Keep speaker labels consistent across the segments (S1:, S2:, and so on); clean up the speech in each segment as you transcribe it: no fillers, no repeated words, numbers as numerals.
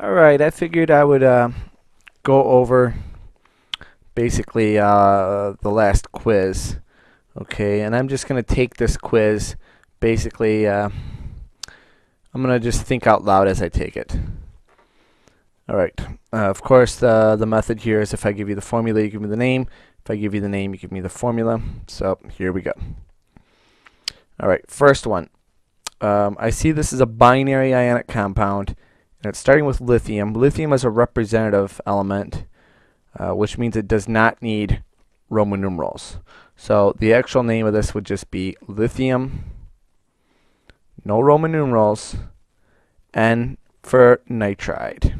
S1: Alright, I figured I would go over basically the last quiz. Okay, and I'm just going to take this quiz. Basically, I'm going to just think out loud as I take it. Alright, of course, the method here is if I give you the formula, you give me the name. If I give you the name, you give me the formula. So here we go. Alright, first one. I see this is a binary ionic compound. And it's starting with lithium. Lithium is a representative element, which means it does not need Roman numerals. So the actual name of this would just be lithium, no Roman numerals, N for nitride.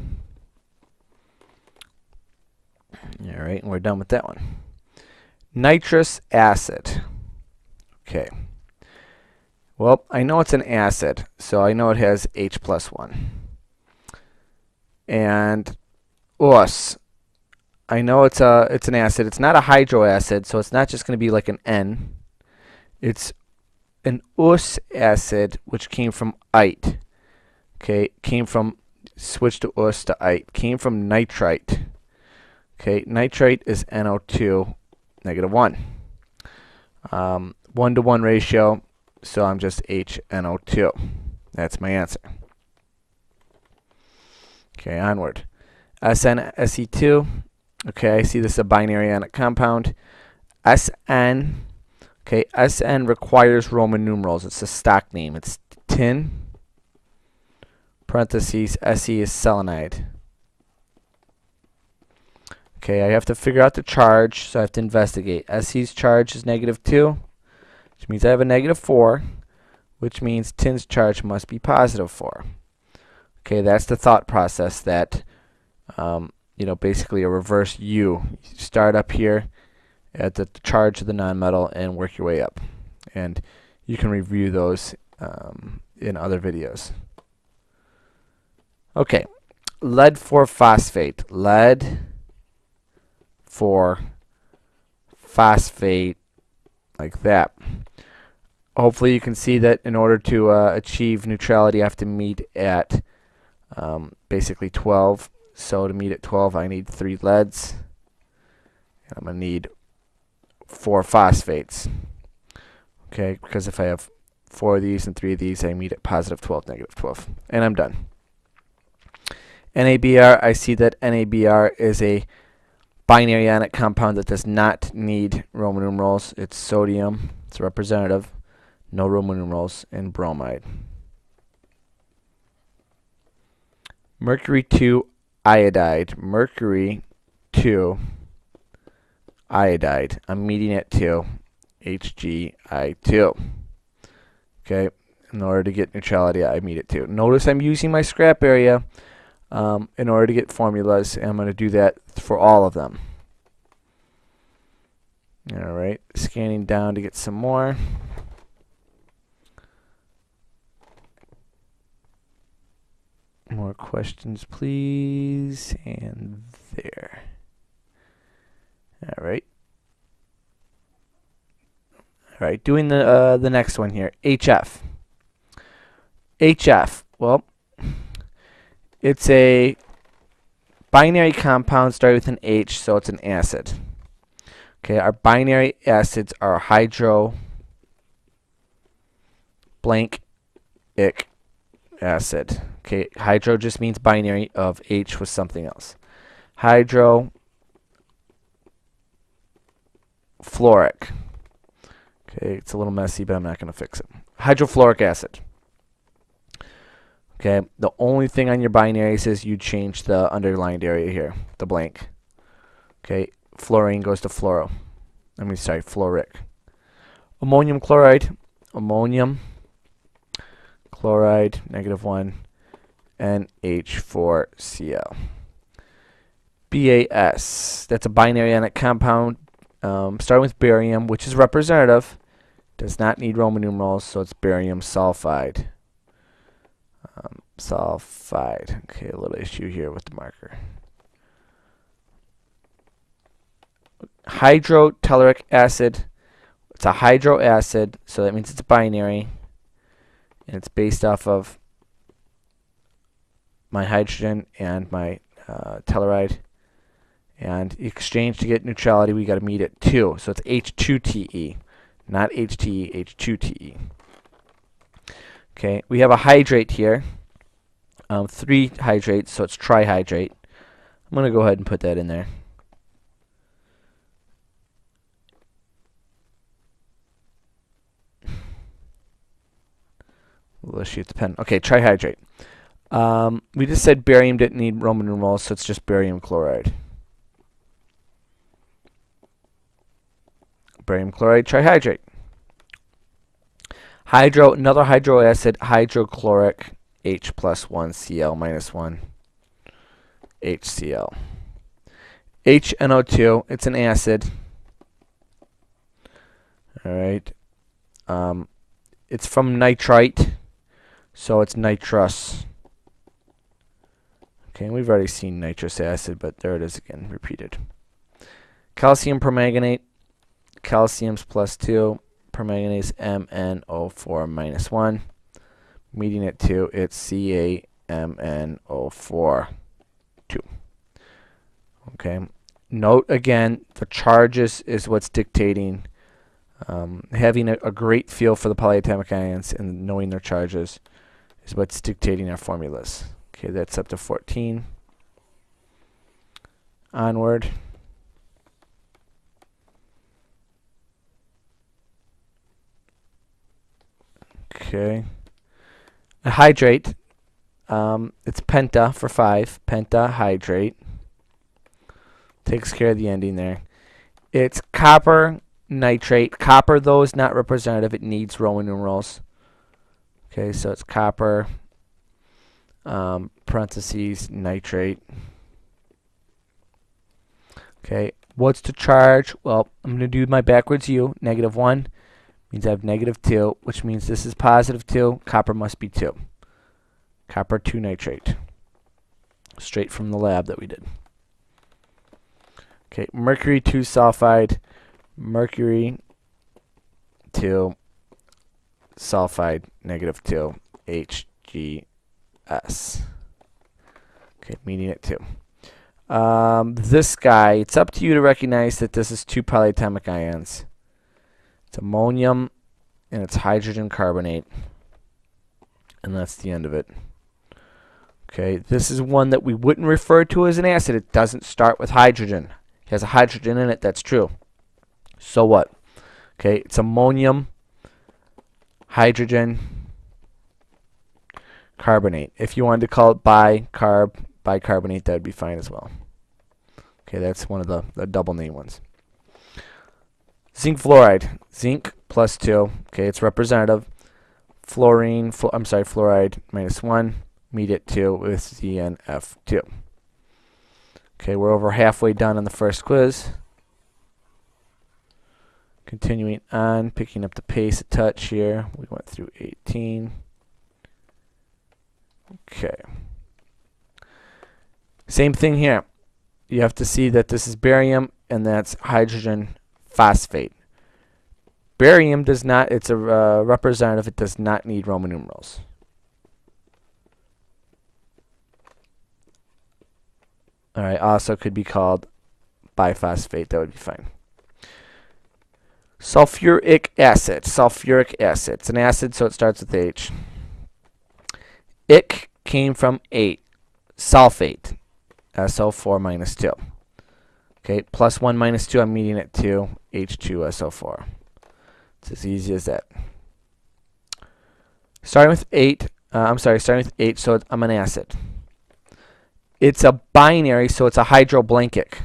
S1: Alright, and we're done with that one. Nitrous acid. Okay. Well, I know it's an acid, so I know it has H plus 1. And us, I know it's an acid. It's not a hydroacid, so it's not just going to be like an N. It's an us acid, which came from ite. Okay, switched to us to ite. Came from nitrite. Okay, nitrite is NO2 negative 1. 1-to-1 ratio, so I'm just HNO2. That's my answer. Okay, onward. SN-Se2. Okay, I see this is a binary ionic compound. SN. Okay, SN requires Roman numerals. It's a stock name. It's tin. Parentheses. Se is selenide. Okay, I have to figure out the charge, so I have to investigate. Se's charge is -2, which means I have a -4, which means tin's charge must be +4. Okay, that's the thought process that, basically a reverse U. You start up here at the charge of the nonmetal and work your way up. And you can review those in other videos. Okay, lead 4 phosphate. Lead 4 phosphate, like that. Hopefully you can see that in order to achieve neutrality, I have to meet at basically 12. So to meet at 12, I need 3 leads. And I'm going to need 4 phosphates. Okay, because if I have 4 of these and 3 of these, I meet at +12, -12. And I'm done. NABR, I see that NABR is a binary ionic compound that does not need Roman numerals. It's sodium. It's representative. No Roman numerals. And bromide. Mercury 2 iodide. Mercury 2 iodide. I'm meeting at 2. HgI2. Okay. In order to get neutrality, I meet at 2. Notice I'm using my scrap area in order to get formulas, and I'm going to do that for all of them. Alright. Scanning down to get some more. More questions, please. And there. Alright. Alright, doing the next one here. HF. HF. Well, it's a binary compound starting with an H, so it's an acid. Okay, our binary acids are hydro blank ic acid. Okay, hydro just means binary of H with something else. Hydro fluoric. Okay, it's a little messy, but I'm not going to fix it. Hydrofluoric acid. Okay, the only thing on your binaries is you change the underlined area here, the blank. Okay, fluorine goes to fluoro. Fluoric. Ammonium chloride. Ammonium chloride, -1, NH4Cl. BAS. That's a binary ionic compound starting with barium, which is representative. Does not need Roman numerals, so it's barium sulfide. Sulfide. Okay, a little issue here with the marker. Hydrotelluric acid. It's a hydro acid, so that means it's binary. And it's based off of my hydrogen and my telluride. And exchange to get neutrality, we got to meet at 2. So it's H2Te, not HTE, H2Te. Okay, we have a hydrate here. 3 hydrates, so it's trihydrate. I'm going to go ahead and put that in there. Let's shoot the pen. Okay, trihydrate. We just said barium didn't need Roman numerals, so it's just barium chloride. Barium chloride trihydrate. Another hydro acid, hydrochloric, H plus 1 Cl minus 1 HCl. HNO2, it's an acid. Alright. It's from nitrite, so it's nitrous. Okay, we've already seen nitrous acid, but there it is again, repeated. Calcium permanganate, calcium's plus 2, permanganate MnO4 minus 1. Meeting at 2, it's CaMnO4 2. Okay. Note again, the charges is what's dictating. Having a great feel for the polyatomic ions and knowing their charges is what's dictating our formulas. Okay, that's up to 14. Onward. Okay. A hydrate. It's penta for 5. Pentahydrate. Takes care of the ending there. It's copper nitrate. Copper, though, is not representative. It needs Roman numerals. Okay, so it's copper, parentheses, nitrate. Okay, what's the charge? Well, I'm going to do my backwards U. -1 means I have -2, which means this is +2. Copper must be 2. Copper 2 nitrate. Straight from the lab that we did. Okay, mercury 2 sulfide. Mercury 2 sulfide -2 HGS. Okay, meeting at 2. This guy, it's up to you to recognize that this is 2 polyatomic ions. It's ammonium and it's hydrogen carbonate. And that's the end of it. Okay, this is one that we wouldn't refer to as an acid. It doesn't start with hydrogen. It has a hydrogen in it, that's true. So what? Okay, it's ammonium, hydrogen, carbonate. If you wanted to call it bicarbonate, that would be fine as well. Okay, that's one of the double name ones. Zinc fluoride. Zinc plus 2. Okay, it's representative. Fluoride -1. Meet at 2 with ZnF2. Okay, we're over halfway done on the first quiz. Continuing on, picking up the pace a touch here. We went through 18. Okay. Same thing here. You have to see that this is barium and that's hydrogen phosphate. Barium does not, it's a representative, it does not need Roman numerals. Alright, also could be called biphosphate, that would be fine. Sulfuric acid. Sulfuric acid. It's an acid, so it starts with H. Ic came from 8. Sulfate. SO4 minus 2. Okay, +1 minus 2, I'm meeting at 2. H2SO4. It's as easy as that. Starting with 8, starting with H, so I'm an acid. It's a binary, so it's a hydroblankic.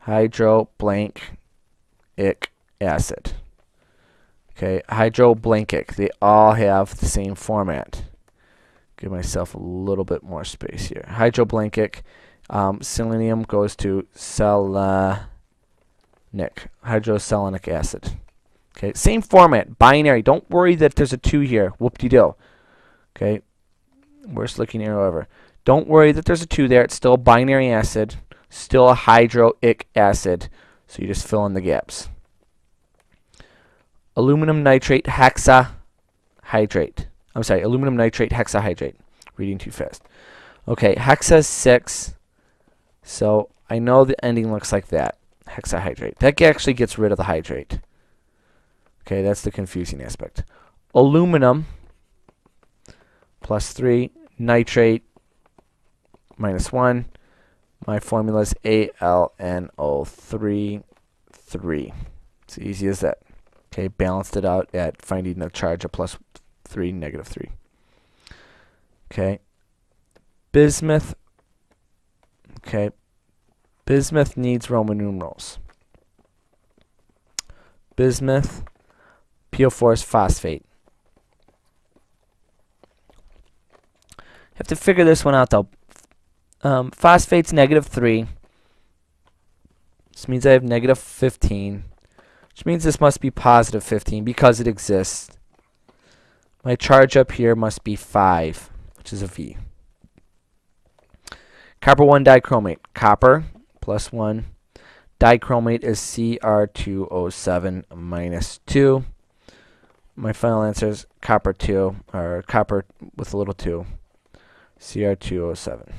S1: Hydroblankic acid. Okay, hydroblankic. They all have the same format. Give myself a little bit more space here. Hydroblankic. Selenium goes to selenic. Hydroselenic acid. Okay, same format. Binary. Don't worry that there's a 2 here. Whoop-de-doo. Okay, worst looking arrow ever. Don't worry that there's a 2 there. It's still a binary acid. Still a hydroic acid. So you just fill in the gaps. Aluminum nitrate hexahydrate. Aluminum nitrate hexahydrate. Reading too fast. Okay, hexa is 6. So I know the ending looks like that. Hexahydrate. That actually gets rid of the hydrate. Okay, that's the confusing aspect. Aluminum plus 3. Nitrate minus 1. My formula is AlNO3, 3. It's easy as that. Okay, balanced it out at finding the charge of plus 3, negative 3. Okay. Bismuth. Okay. Bismuth needs Roman numerals. Bismuth. PO4 is phosphate. Have to figure this one out though. Phosphate's negative 3. This means I have negative 15. Which means this must be positive 15 because it exists. My charge up here must be 5, which is a V. Copper 1 dichromate. Copper plus 1. Dichromate is Cr2O7 minus 2. My final answer is copper 2, or copper with a little 2. Cr2O7.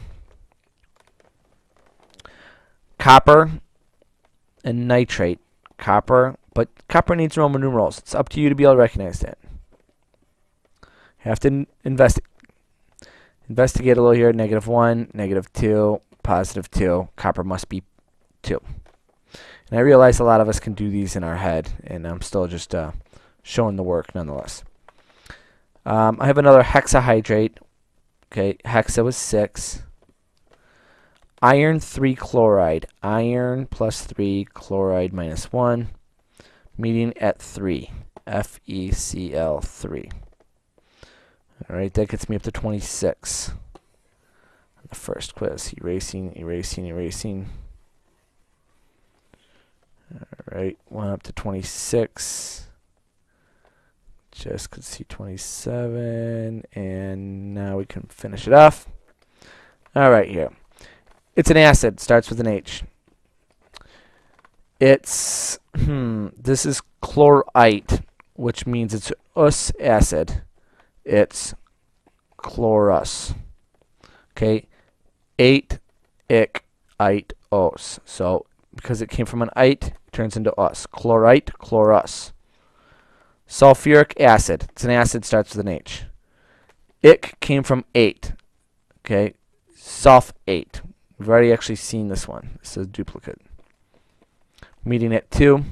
S1: Copper and nitrate. Copper, but copper needs Roman numerals. It's up to you to be able to recognize that. Have to investigate a little here. Negative 1, negative 2, positive 2. Copper must be 2. And I realize a lot of us can do these in our head, and I'm still just showing the work nonetheless. I have another hexahydrate. Okay, hexa was 6. Iron 3 chloride. Iron plus 3, chloride minus 1. Meeting at 3. FeCl3. Alright, that gets me up to 26. The first quiz. Erasing, erasing, erasing. Alright, went up to 26. Just could see 27. And now we can finish it off. Alright, here. It's an acid. Starts with an H. It's, this is chlorite, which means it's us acid. It's chlorus. Okay. 8 ic ite os. So because it came from an ite, it turns into us. Chlorite, chlorus. Sulfuric acid. It's an acid, starts with an H. Ic came from 8. Okay. Sulfate. We've already actually seen this one. This is a duplicate. Meeting at 2.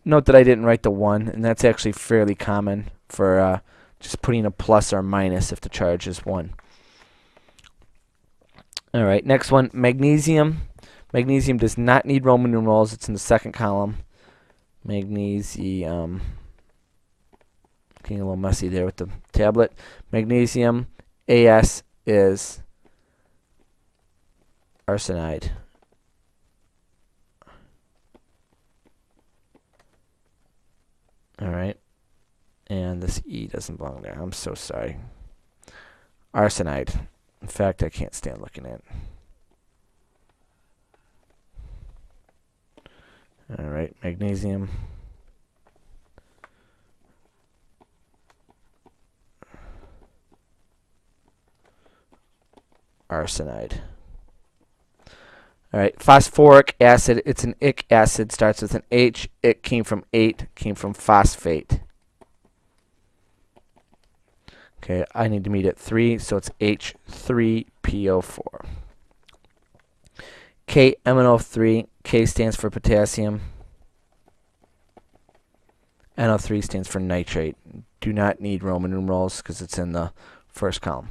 S1: Note that I didn't write the 1, and that's actually fairly common for just putting a plus or minus if the charge is 1. Alright, next one, magnesium. Magnesium does not need Roman numerals. It's in the second column. Magnesium. Getting a little messy there with the tablet. Magnesium, AS is arsenide. Alright. And this E doesn't belong there. I'm so sorry. Arsenide. In fact, I can't stand looking at it. Alright, magnesium. Arsenide. Alright, phosphoric acid. It's an ic acid. Starts with an H. It came from 8. Came from phosphate. Okay, I need to meet at 3, so it's H3PO4. KMNO3. K stands for potassium. NO3 stands for nitrate. Do not need Roman numerals because it's in the first column.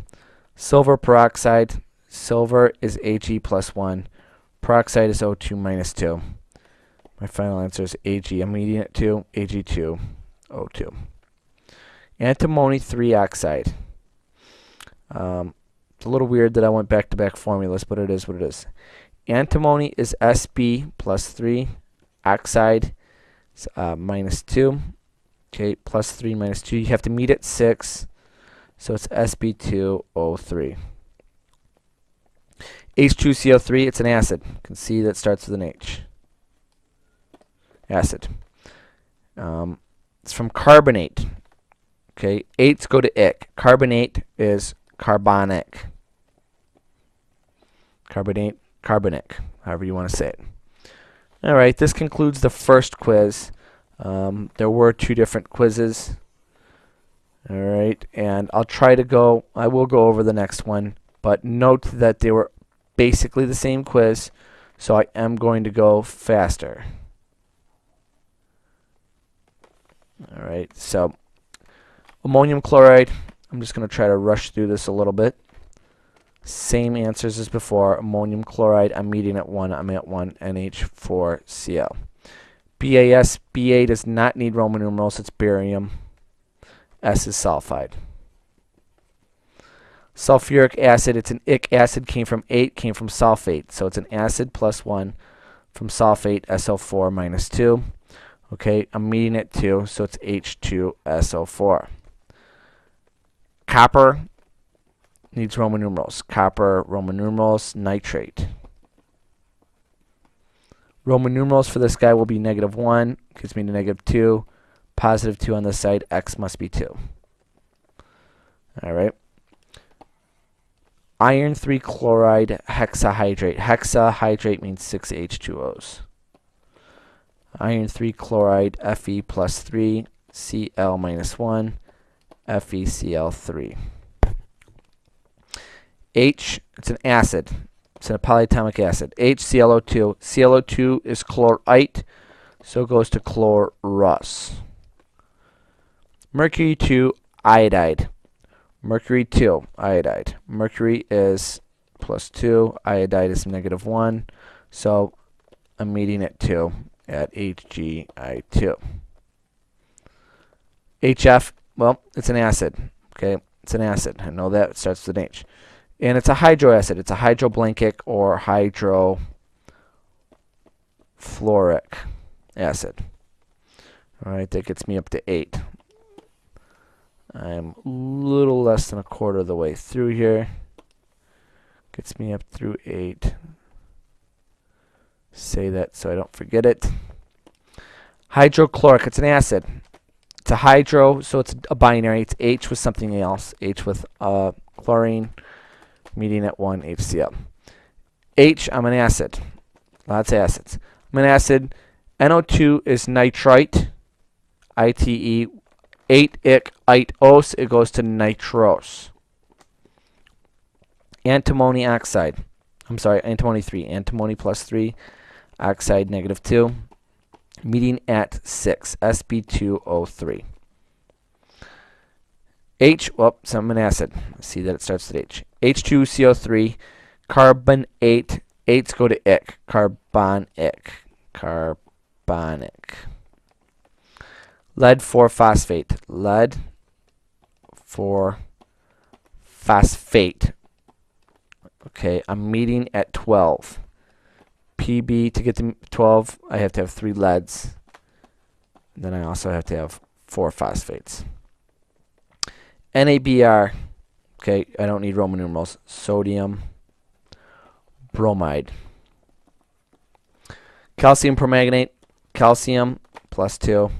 S1: Silver peroxide. Silver is He plus 1. Peroxide is O2 minus 2. My final answer is Ag. I'm meeting at 2. Ag2, O2. Antimony 3 oxide. It's a little weird that I went back-to-back formulas, but it is what it is. Antimony is Sb plus 3. Oxide is minus 2. Okay, plus 3 minus 2. You have to meet at 6. So it's Sb2O3. H2CO3, it's an acid. You can see that starts with an H. Acid. It's from carbonate. Okay, 8s go to ic. Carbonate is carbonic. Carbonate, carbonic, however you want to say it. All right, this concludes the first quiz. There were 2 different quizzes. All right, and I will go over the next one, but note that they were basically the same quiz, so I am going to go faster. All right, so ammonium chloride, I'm just going to try to rush through this a little bit. Same answers as before. Ammonium chloride, I'm meeting at 1. I'm at 1, NH4Cl. BAS, Ba does not need Roman numerals. It's barium. S is sulfide. Sulfuric acid, it's an ic acid, came from sulfate. So it's an acid plus 1 from sulfate, SO4 minus 2. Okay, I'm meeting at 2, so it's H2SO4. Copper needs Roman numerals. Copper, Roman numerals, nitrate. Roman numerals for this guy will be -1, gives me the -2. +2 on this side, X must be 2. All right. Iron 3 chloride hexahydrate. Hexahydrate means 6 H2Os. Iron 3 chloride Fe plus 3, Cl minus 1, FeCl3. H, it's an acid. It's a polyatomic acid. HClO2. ClO2 is chlorite, so it goes to chlorus. Mercury 2 iodide. Mercury 2 iodide. Mercury is +2. Iodide is -1. So I'm meeting at 2 at Hgi2. HF, well, it's an acid. Okay, it's an acid. I know that. It starts with an H. And it's a hydroacid. It's a hydroblankic or hydrofluoric acid. All right, that gets me up to 8. I'm a little less than a quarter of the way through here. Gets me up through 8. Say that so I don't forget it. Hydrochloric, it's an acid. It's a hydro, so it's a binary. It's H with something else. H with chlorine, meeting at 1 HCl. H, I'm an acid. Lots of acids. I'm an acid. NO2 is nitrite, ITE. 8-ic-ite-ose, it goes to nitrose. Antimony oxide. I'm sorry, antimony 3. Antimony plus 3, oxide -2. Meeting at 6, Sp2O3. H, well, so I'm an acid. See that it starts with H. H2CO3, carbonate. 8s go to ic. Carbonic. Carbonic. Lead 4-phosphate. Lead 4-phosphate. Okay, I'm meeting at 12. PB, to get to 12, I have to have 3 leads. And then I also have to have 4 phosphates. NABR, okay, I don't need Roman numerals. Sodium bromide. Calcium permanganate. Calcium +2.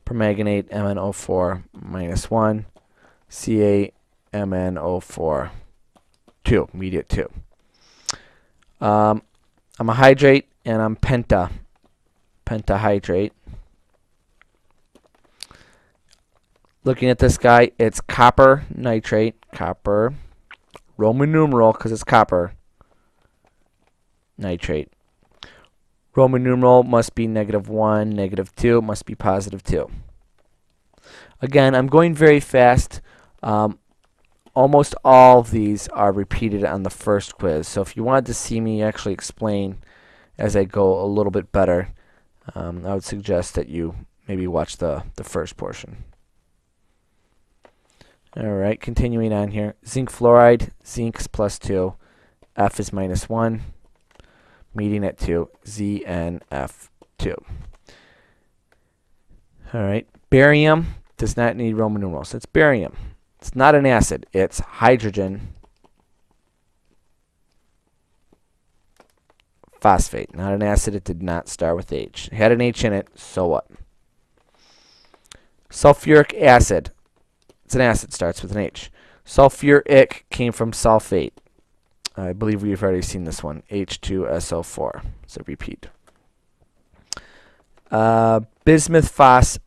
S1: Permanganate MnO4 -1. CaMnO4 2. Immediate 2. I'm a hydrate and I'm pentahydrate. Looking at this guy, it's copper nitrate, copper, Roman numeral because it's copper, nitrate. Roman numeral must be -1, -2, must be +2. Again, I'm going very fast. Almost all of these are repeated on the first quiz. So if you wanted to see me actually explain as I go a little bit better, I would suggest that you maybe watch the first portion. Alright, continuing on here. Zinc fluoride, zinc is +2, F is -1, meeting at 2, ZnF2. Alright, barium does not need Roman numerals. It's barium. It's not an acid. It's hydrogen phosphate. Not an acid. It did not start with H. It had an H in it, so what? Sulfuric acid. It's an acid, starts with an H. Sulfuric came from sulfate. I believe we've already seen this one. H2SO4. So repeat. Bismuth phosphite.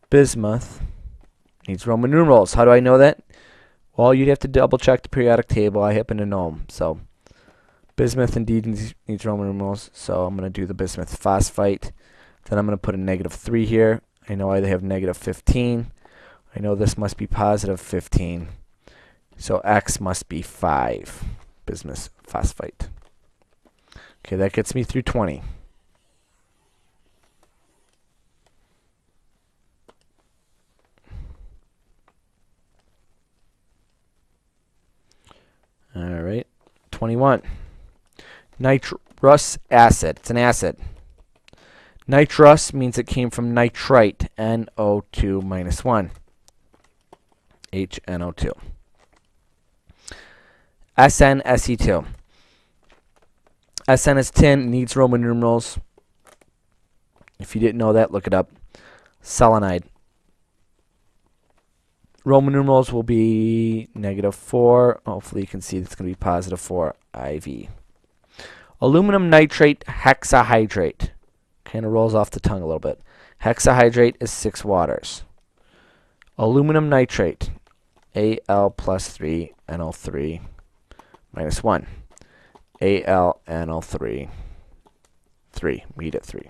S1: Bismuth needs Roman numerals. How do I know that? Well, you'd have to double check the periodic table. I happen to know them. So bismuth indeed needs Roman numerals. So I'm going to do the bismuth phosphite. Then I'm going to put a -3 here. I know I have -15. I know this must be +15. So X must be 5. Bismuth phosphite. Okay, that gets me through 20. All right, 21. Nitrous acid. It's an acid. Nitrous means it came from nitrite, NO2 minus 1, HNO2. SnSe2. SN is tin, needs Roman numerals. If you didn't know that, look it up. Selenide. Roman numerals will be -4. Hopefully you can see it's going to be +4 IV. Aluminum nitrate hexahydrate. Kind of rolls off the tongue a little bit. Hexahydrate is 6 waters. Aluminum nitrate, Al+3 NO3 minus 1. AlNO3, 3, meet at 3.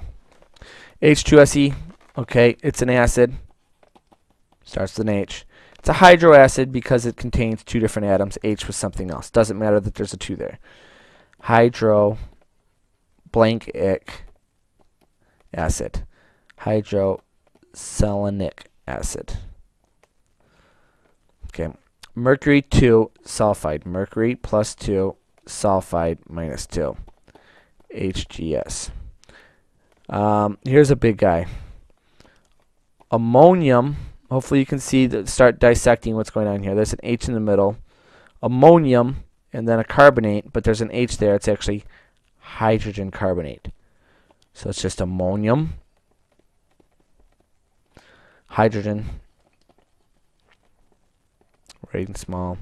S1: H2Se, okay, it's an acid. Starts with an H. It's a hydroacid because it contains 2 different atoms. H was something else. Doesn't matter that there's a 2 there. Hydro blank ic acid. Hydroselenic acid. Okay. Mercury 2 sulfide. Mercury +2 sulfide -2. HGS. Here's a big guy. Ammonium. Hopefully you can see start dissecting what's going on here. There's an H in the middle. Ammonium and then a carbonate, but there's an H there. It's actually hydrogen carbonate. So it's just ammonium, hydrogen, right and small,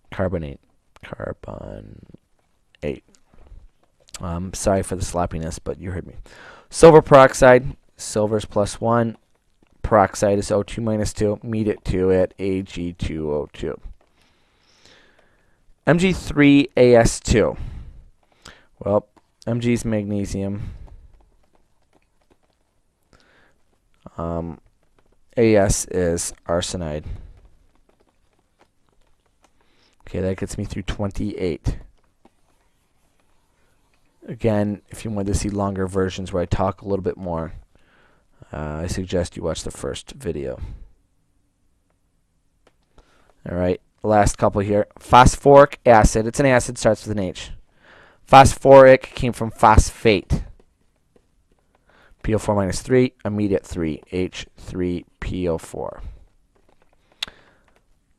S1: carbonate, carbonate. Sorry for the sloppiness, but you heard me. Silver peroxide, silver's +1. Peroxide is O2 minus 2. Meet at 2 at Ag2O2. Mg3As2. Well, Mg is magnesium. As is arsenide. Okay, that gets me through 28. Again, if you want to see longer versions where I talk a little bit more, I suggest you watch the first video. Alright, last couple here. Phosphoric acid. It's an acid, starts with an H. Phosphoric came from phosphate. PO4 minus 3, immediate 3, H3PO4.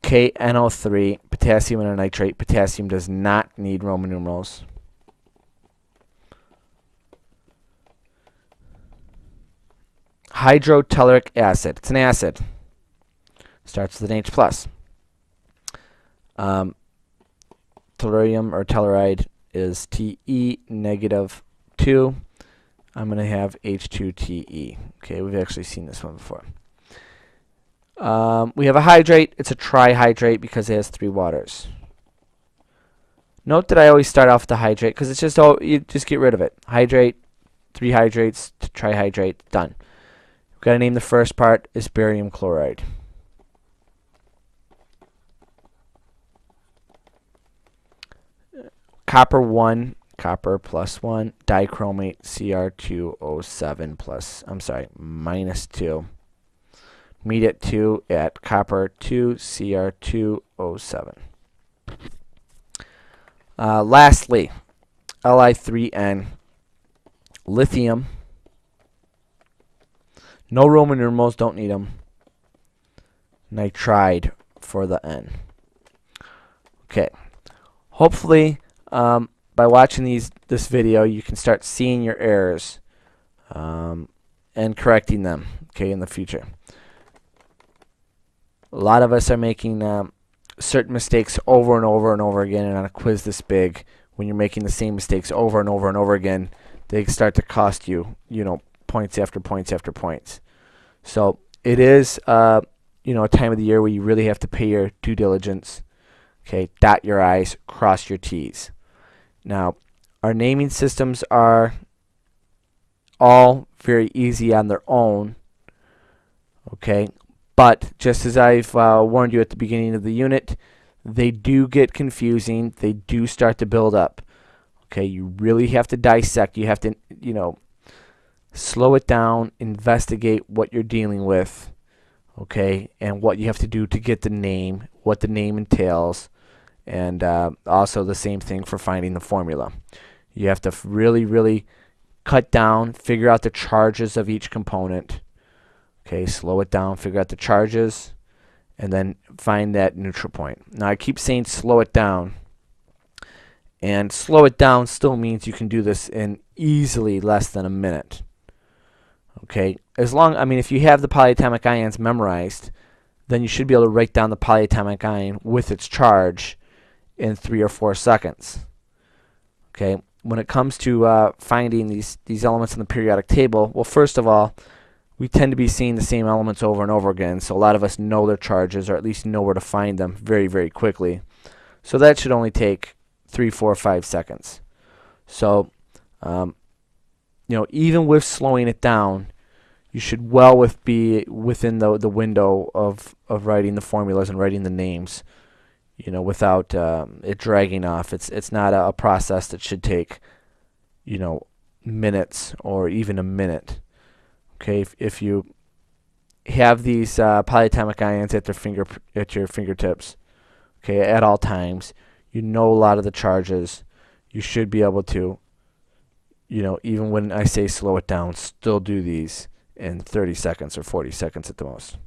S1: KNO3, potassium and a nitrate. Potassium does not need Roman numerals. Hydrotelluric acid. It's an acid. Starts with an H+. Tellurium or telluride is Te -2. I'm going to have H2Te. Okay, we've actually seen this one before. We have a hydrate. It's a trihydrate because it has 3 waters. Note that I always start off with the hydrate because it's just, oh, you just get rid of it. Hydrate, 3 hydrates, trihydrate, done. We've got to name the first part is barium chloride. Copper 1, copper +1, dichromate Cr2O7 -2. Meet at 2 at copper 2 Cr2O7. Lastly, Li3N, lithium. No Roman numerals, don't need them. Nitride for the N. Okay. Hopefully, by watching this video, you can start seeing your errors and correcting them. okay, in the future. A lot of us are making certain mistakes over and over and over again, and on a quiz this big, when you're making the same mistakes over and over and over again, they start to cost you, points after points after points. So it is, a time of the year where you really have to pay your due diligence. Okay, dot your I's, cross your T's. Now, our naming systems are all very easy on their own. Okay, but just as I've warned you at the beginning of the unit, they do get confusing. They do start to build up. Okay, you really have to dissect. You have to, slow it down, investigate what you're dealing with. Okay, and what you have to do to get the name, what the name entails, and also the same thing for finding the formula. You have to really, really cut down, figure out the charges of each component. Okay, slow it down, figure out the charges, and then find that neutral point. Now I keep saying slow it down, and slow it down still means you can do this in easily less than a minute. Okay, if you have the polyatomic ions memorized, then you should be able to write down the polyatomic ion with its charge in 3 or 4 seconds. Okay, when it comes to finding these elements in the periodic table, well, first of all, we tend to be seeing the same elements over and over again, so a lot of us know their charges, or at least know where to find them very, very quickly. So that should only take 3, 4, 5 seconds. So, even with slowing it down, you should be within the window of writing the formulas and writing the names, without it dragging off. It's not a process that should take, minutes or even a minute. Okay, if you have these polyatomic ions at your fingertips, okay, at all times, a lot of the charges, you should be able to, even when I say slow it down, still do these in 30 seconds or 40 seconds at the most.